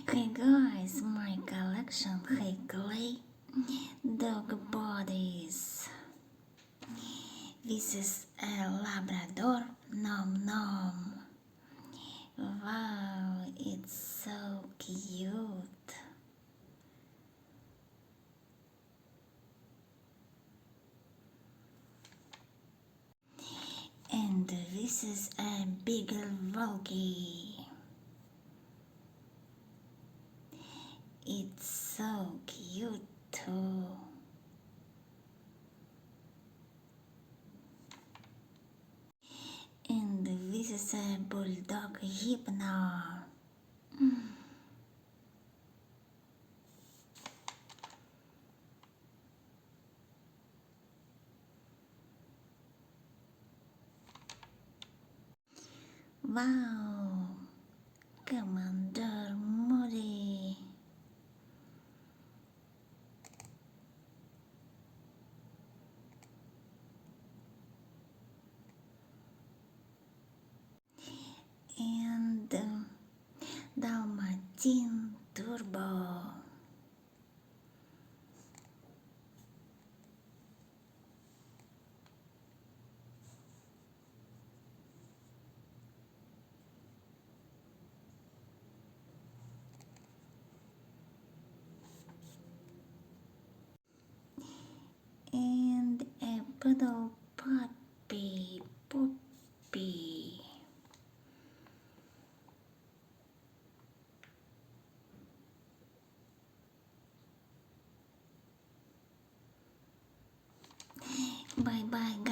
Hey guys, my collection clay dog bodies. This is a Labrador Nom Nom. Wow, it's so cute. And this is a Beagle Volky. It's so cute too. And this is a Bulldog Hypno. Wow, Commander Moody. And Dalmatian Turbo. And a poodle puppy. Bye bye